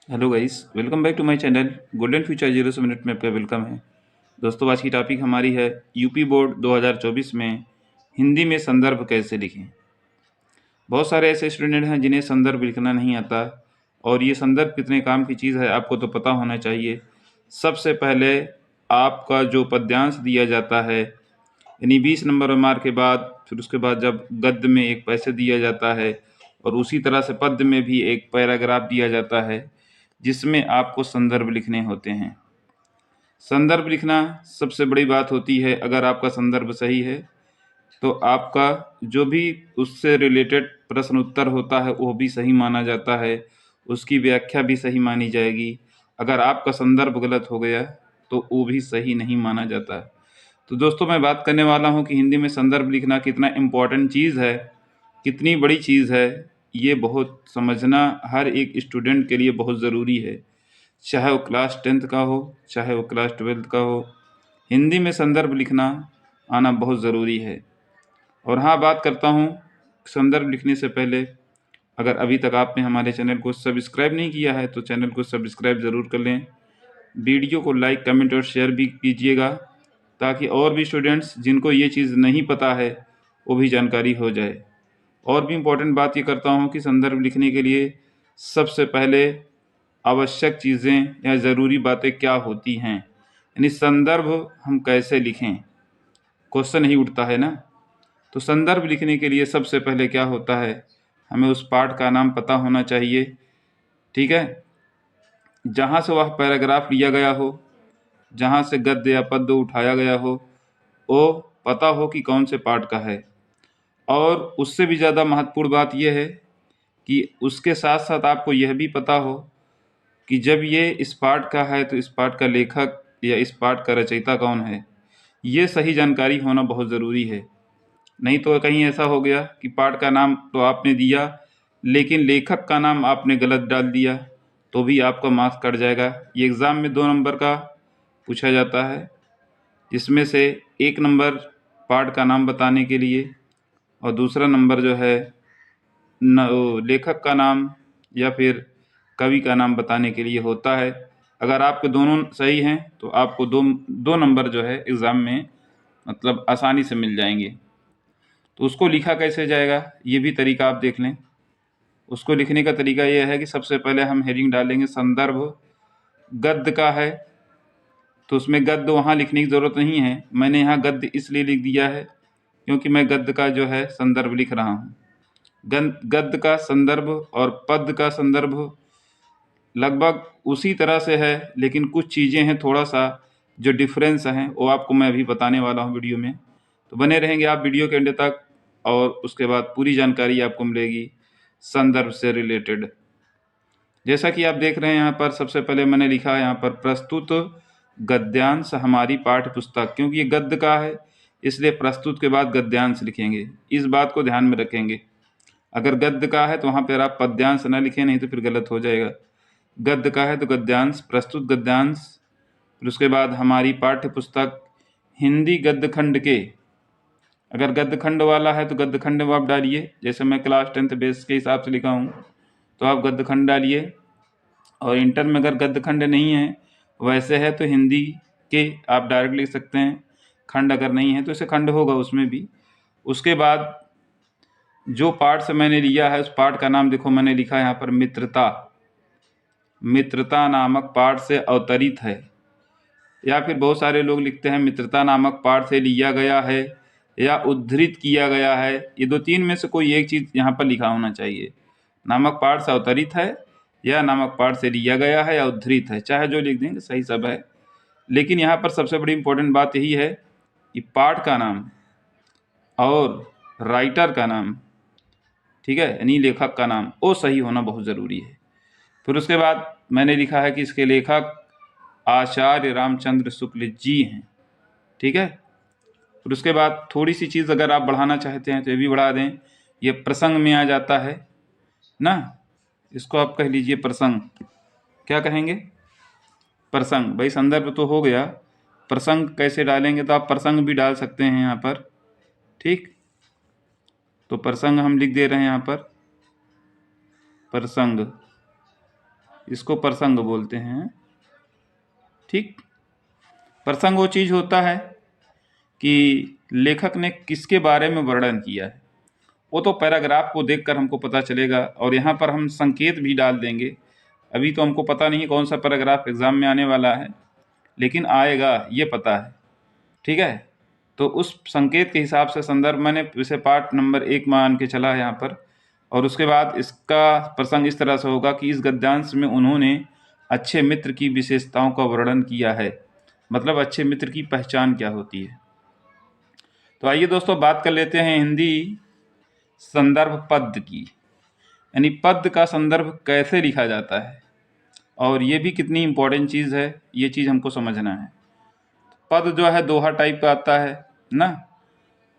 Hello guys, welcome back to my channel. Golden future 0 से minute में आपका welcome है। दोस्तों, आज की टॉपिक हमारी है यूपी बोर्ड 2024 में हिंदी में संदर्भ कैसे लिखें। बहुत सारे ऐसे स्टूडेंट हैं जिन्हें संदर्भ लिखना नहीं आता, और ये संदर्भ कितने काम की चीज़ है आपको तो पता होना चाहिए। सबसे पहले आपका जो पद्यांश दिया जाता है, यानी 20 नंबर मार्क के बाद, फिर उसके बाद जब गद्य में एक पैसे दिया जाता है और उसी तरह से पद्य में भी एक पैराग्राफ दिया जाता है जिसमें आपको संदर्भ लिखने होते हैं। संदर्भ लिखना सबसे बड़ी बात होती है। अगर आपका संदर्भ सही है तो आपका जो भी उससे रिलेटेड प्रश्न उत्तर होता है वो भी सही माना जाता है, उसकी व्याख्या भी सही मानी जाएगी। अगर आपका संदर्भ गलत हो गया तो वो भी सही नहीं माना जाता। तो दोस्तों, मैं बात करने वाला हूँ कि हिंदी में संदर्भ लिखना कितना इम्पोर्टेंट चीज़ है, कितनी बड़ी चीज़ है। ये बहुत समझना हर एक स्टूडेंट के लिए बहुत ज़रूरी है, चाहे वो क्लास 10th का हो, चाहे वो क्लास 12th का हो। हिंदी में संदर्भ लिखना आना बहुत ज़रूरी है। और हाँ, बात करता हूँ संदर्भ लिखने से पहले, अगर अभी तक आपने हमारे चैनल को सब्सक्राइब नहीं किया है तो चैनल को सब्सक्राइब ज़रूर कर लें। वीडियो को लाइक, कमेंट और शेयर भी कीजिएगा, ताकि और भी स्टूडेंट्स जिनको ये चीज़ नहीं पता है वो भी जानकारी हो जाए। और भी इम्पोर्टेंट बात ये करता हूँ कि संदर्भ लिखने के लिए सबसे पहले आवश्यक चीज़ें या ज़रूरी बातें क्या होती हैं, यानी संदर्भ हम कैसे लिखें, क्वेश्चन ही उठता है ना। तो संदर्भ लिखने के लिए सबसे पहले क्या होता है, हमें उस पाठ का नाम पता होना चाहिए। ठीक है, जहाँ से वह पैराग्राफ लिया गया हो, जहाँ से गद्य या पद्य उठाया गया हो, वो पता हो कि कौन से पाठ का है। और उससे भी ज़्यादा महत्वपूर्ण बात यह है कि उसके साथ साथ आपको यह भी पता हो कि जब ये इस पाठ का है तो इस पाठ का लेखक या इस पाठ का रचयिता कौन है। ये सही जानकारी होना बहुत ज़रूरी है। नहीं तो कहीं ऐसा हो गया कि पाठ का नाम तो आपने दिया लेकिन लेखक का नाम आपने गलत डाल दिया, तो भी आपका मार्क्स कट जाएगा। ये एग्ज़ाम में 2 नंबर का पूछा जाता है, जिसमें से 1 नंबर पाठ का नाम बताने के लिए और दूसरा नंबर जो है लेखक का नाम या फिर कवि का नाम बताने के लिए होता है। अगर आपके दोनों सही हैं तो आपको दो दो नंबर जो है एग्ज़ाम में मतलब आसानी से मिल जाएंगे। तो उसको लिखा कैसे जाएगा, ये भी तरीका आप देख लें। उसको लिखने का तरीका यह है कि सबसे पहले हम हेडिंग डालेंगे संदर्भ गद्य का है, तो उसमें गद्य वहाँ लिखने की ज़रूरत नहीं है। मैंने यहाँ गद्य इसलिए लिख दिया है क्योंकि मैं गद्य का जो है संदर्भ लिख रहा हूँ। गद्य का संदर्भ और पद्य का संदर्भ लगभग उसी तरह से है, लेकिन कुछ चीज़ें हैं थोड़ा सा जो डिफरेंस हैं, वो आपको मैं अभी बताने वाला हूँ वीडियो में। तो बने रहेंगे आप वीडियो के एंड तक, और उसके बाद पूरी जानकारी आपको मिलेगी संदर्भ से रिलेटेड। जैसा कि आप देख रहे हैं यहाँ पर सबसे पहले मैंने लिखा है यहाँ पर प्रस्तुत गद्यांश हमारी पाठ्य पुस्तक, क्योंकि ये गद्य का है इसलिए प्रस्तुत के बाद गद्यांश लिखेंगे। इस बात को ध्यान में रखेंगे। अगर गद्य का है तो वहाँ पर आप पद्यांश न लिखें, नहीं तो फिर गलत हो जाएगा। गद्य का है तो गद्यांश, प्रस्तुत गद्यांश। फिर उसके बाद हमारी पाठ्य पुस्तक हिंदी गद्य खंड के, अगर गद्य खंड वाला है तो गद्य खंड में आप डालिए। जैसे मैं क्लास 10th बेस के हिसाब से लिखा हूँ तो आप गद्य खंड डालिए। और इंटर में अगर गद्य खंड नहीं है, वैसे है तो हिंदी के आप डायरेक्ट लिख सकते हैं। खंड अगर नहीं है तो इसे खंड होगा उसमें भी। उसके बाद जो पाठ से मैंने लिया है उस पाठ का नाम देखो, मैंने लिखा है यहाँ पर मित्रता। मित्रता नामक पाठ से अवतरित है, या फिर बहुत सारे लोग लिखते हैं मित्रता नामक पाठ से लिया गया है या उद्धृत किया गया है। ये दो तीन में से कोई एक चीज़ यहाँ पर लिखा होना चाहिए। नामक पाठ से अवतरित है या नामक पाठ से लिया गया है या उद्धृत है, चाहे जो लिख देंगे सही सब है। लेकिन यहाँ पर सबसे बड़ी इम्पोर्टेंट बात यही है कि पाठ का नाम और राइटर का नाम, ठीक है, यानी लेखक का नाम, वो सही होना बहुत ज़रूरी है। फिर उसके बाद मैंने लिखा है कि इसके लेखक आचार्य रामचंद्र शुक्ल जी हैं। ठीक है। फिर उसके बाद थोड़ी सी चीज़ अगर आप बढ़ाना चाहते हैं तो ये भी बढ़ा दें। ये प्रसंग में आ जाता है ना, इसको आप कह लीजिए प्रसंग। क्या कहेंगे? प्रसंग। भाई संदर्भ तो हो गया, प्रसंग कैसे डालेंगे तो आप प्रसंग भी डाल सकते हैं यहाँ पर। ठीक, तो प्रसंग हम लिख दे रहे हैं यहाँ पर प्रसंग। इसको प्रसंग बोलते हैं। ठीक, प्रसंग वो चीज़ होता है कि लेखक ने किसके बारे में वर्णन किया है, वो तो पैराग्राफ को देखकर हमको पता चलेगा, और यहाँ पर हम संकेत भी डाल देंगे। अभी तो हमको पता नहीं कौन सा पैराग्राफ एग्ज़ाम में आने वाला है, लेकिन आएगा ये पता है। ठीक है, तो उस संकेत के हिसाब से संदर्भ मैंने इसे पार्ट नंबर 1 मान के चला है यहाँ पर। और उसके बाद इसका प्रसंग इस तरह से होगा कि इस गद्यांश में उन्होंने अच्छे मित्र की विशेषताओं का वर्णन किया है। मतलब अच्छे मित्र की पहचान क्या होती है। तो आइए दोस्तों बात कर लेते हैं हिंदी संदर्भ पद की, यानी पद का संदर्भ कैसे लिखा जाता है, और ये भी कितनी इम्पोर्टेंट चीज़ है, ये चीज़ हमको समझना है। पद जो है दोहा टाइप का आता है ना,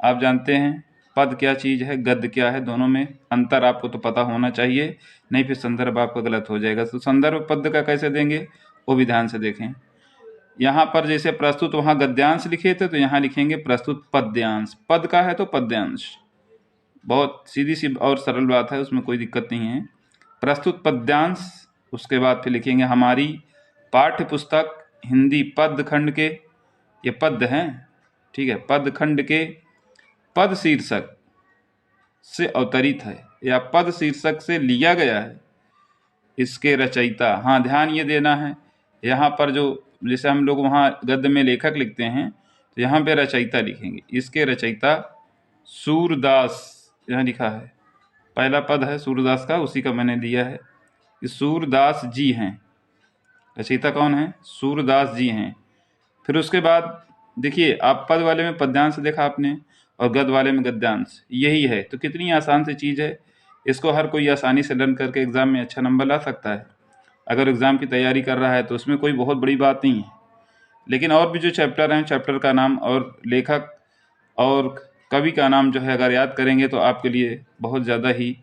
आप जानते हैं पद क्या चीज़ है, गद्य क्या है, दोनों में अंतर आपको तो पता होना चाहिए, नहीं फिर संदर्भ आपका गलत हो जाएगा। तो संदर्भ पद का कैसे देंगे वो भी ध्यान से देखें। यहाँ पर जैसे प्रस्तुत वहाँ गद्यांश लिखे थे, तो यहाँ लिखेंगे प्रस्तुत पद्यांश। पद का है तो पद्यांश, बहुत सीधी सी और सरल बात है, उसमें कोई दिक्कत नहीं है। प्रस्तुत पद्यांश, उसके बाद फिर लिखेंगे हमारी पाठ्य पुस्तक हिंदी पद खंड के, ये पद हैं, ठीक है, पद खंड के पद शीर्षक से अवतरित है या पद शीर्षक से लिया गया है। इसके रचयिता, हाँ ध्यान ये देना है, यहाँ पर जो जैसे हम लोग वहाँ गद्य में लेखक लिखते हैं, तो यहाँ पे रचयिता लिखेंगे। इसके रचयिता सूरदास, यहाँ लिखा है, पहला पद है सूरदास का, उसी का मैंने लिया है। सूरदास जी हैं, रचयिता कौन है, सूरदास जी हैं। फिर उसके बाद देखिए, आप पद वाले में पद्यांश देखा आपने और गद्य वाले में गद्यांश, यही है। तो कितनी आसान सी चीज़ है, इसको हर कोई आसानी से लर्न करके एग्ज़ाम में अच्छा नंबर ला सकता है। अगर एग्ज़ाम की तैयारी कर रहा है तो उसमें कोई बहुत बड़ी बात नहीं है। लेकिन और भी जो चैप्टर हैं, चैप्टर का नाम और लेखक और कवि का नाम जो है अगर याद करेंगे तो आपके लिए बहुत ज़्यादा ही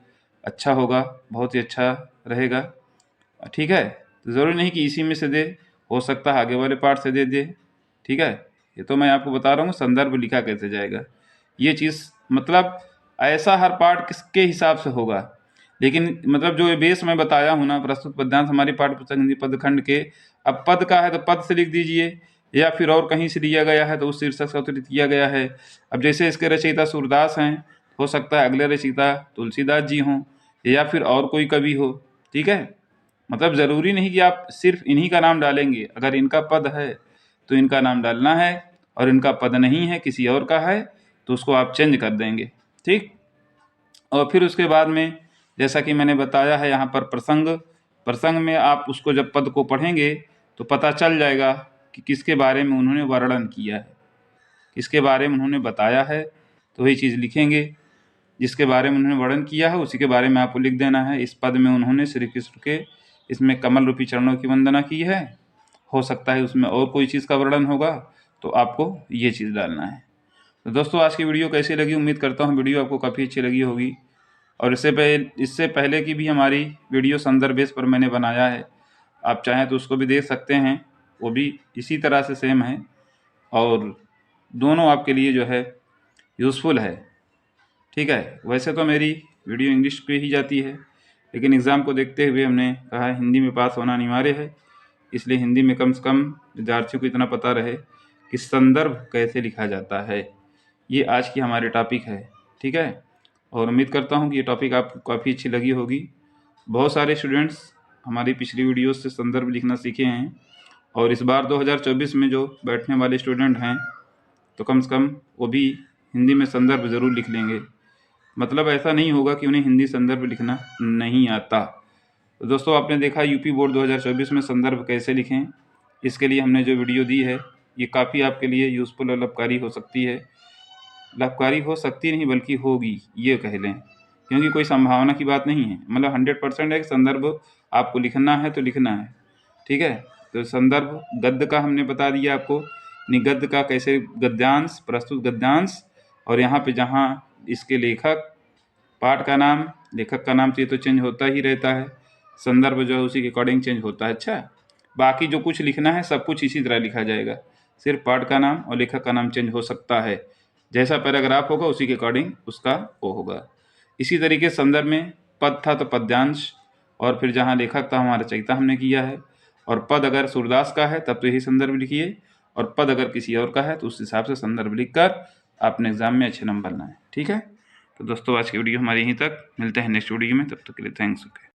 अच्छा होगा, बहुत ही अच्छा रहेगा। ठीक है, तो ज़रूरी नहीं कि इसी में से दे, हो सकता है आगे वाले पार्ट से दे दे। ठीक है, ये तो मैं आपको बता रहा हूँ संदर्भ लिखा कैसे जाएगा, ये चीज़ मतलब ऐसा हर पार्ट किसके हिसाब से होगा। लेकिन मतलब जो बेस मैं बताया हूँ ना, प्रस्तुत पद्यांश हमारी पाठ्य पुस्तक हिंदी पद खंड के, अब पद का है तो पद से लिख दीजिए, या फिर और कहीं से लिया गया है तो उस शीर्षक से अवतरित किया गया है। अब जैसे इसके रचयिता सूरदास हैं, हो सकता है अगले रचयिता तुलसीदास जी हों या फिर और कोई कवि हो। ठीक है, मतलब ज़रूरी नहीं कि आप सिर्फ इन्हीं का नाम डालेंगे, अगर इनका पद है तो इनका नाम डालना है, और इनका पद नहीं है किसी और का है तो उसको आप चेंज कर देंगे। ठीक, और फिर उसके बाद में जैसा कि मैंने बताया है यहाँ पर प्रसंग, प्रसंग में आप उसको जब पद को पढ़ेंगे तो पता चल जाएगा कि किसके बारे में उन्होंने वर्णन किया है, किसके बारे में उन्होंने बताया है, तो वही चीज़ लिखेंगे। जिसके बारे में उन्होंने वर्णन किया है उसी के बारे में आपको लिख देना है। इस पद में उन्होंने श्री कृष्ण के इसमें कमल रूपी चरणों की वंदना की है, हो सकता है उसमें और कोई चीज़ का वर्णन होगा, तो आपको ये चीज़ डालना है। तो दोस्तों आज की वीडियो कैसी लगी, उम्मीद करता हूँ वीडियो आपको काफ़ी अच्छी लगी होगी। और इससे पहले की भी हमारी वीडियो संदर्भ बेस पर मैंने बनाया है, आप चाहें तो उसको भी देख सकते हैं, वो भी इसी तरह से सेम है, और दोनों आपके लिए जो है यूज़फुल है। ठीक है, वैसे तो मेरी वीडियो इंग्लिश पे ही जाती है, लेकिन एग्ज़ाम को देखते हुए हमने कहा हिंदी में पास होना अनिवार्य है, इसलिए हिंदी में कम से कम विद्यार्थियों को इतना पता रहे कि संदर्भ कैसे लिखा जाता है। ये आज की हमारी टॉपिक है। ठीक है, और उम्मीद करता हूँ कि ये टॉपिक आपको काफ़ी अच्छी लगी होगी। बहुत सारे स्टूडेंट्स हमारी पिछली वीडियो से संदर्भ लिखना सीखे हैं, और इस बार 2024 में जो बैठने वाले स्टूडेंट हैं तो कम से कम वो भी हिंदी में संदर्भ ज़रूर लिख लेंगे। मतलब ऐसा नहीं होगा कि उन्हें हिंदी संदर्भ लिखना नहीं आता। तो दोस्तों आपने देखा यूपी बोर्ड 2024 में संदर्भ कैसे लिखें, इसके लिए हमने जो वीडियो दी है ये काफ़ी आपके लिए यूज़फुल और लाभकारी हो सकती है। लाभकारी हो सकती नहीं बल्कि होगी, ये कह लें, क्योंकि कोई संभावना की बात नहीं है। मतलब 100% है कि संदर्भ आपको लिखना है तो लिखना है। ठीक है, तो संदर्भ गद्य का हमने बता दिया आपको, गद्य का कैसे गद्यांश, प्रस्तुत गद्यांश, और यहाँ पे जहाँ इसके लेखक, पाठ का नाम, लेखक का नाम तो ये तो चेंज होता ही रहता है, संदर्भ जो है उसी के अकॉर्डिंग चेंज होता है। अच्छा, बाकी जो कुछ लिखना है सब कुछ इसी तरह लिखा जाएगा, सिर्फ पाठ का नाम और लेखक का नाम चेंज हो सकता है। जैसा पैराग्राफ होगा उसी के अकॉर्डिंग उसका वो होगा। इसी तरीके संदर्भ में पद था तो पद्यांश, और फिर जहाँ लेखक था हमारा रचयिता हमने किया है, और पद अगर सूरदास का है तब तो यही संदर्भ लिखिए, और पद अगर किसी और का है तो उस हिसाब से संदर्भ लिखकर आपने एग्जाम में अच्छे नंबर लाएं। ठीक है, तो दोस्तों आज की वीडियो हमारी यहीं तक, मिलते हैं नेक्स्ट वीडियो में, तब तक के लिए थैंक्स। ओके।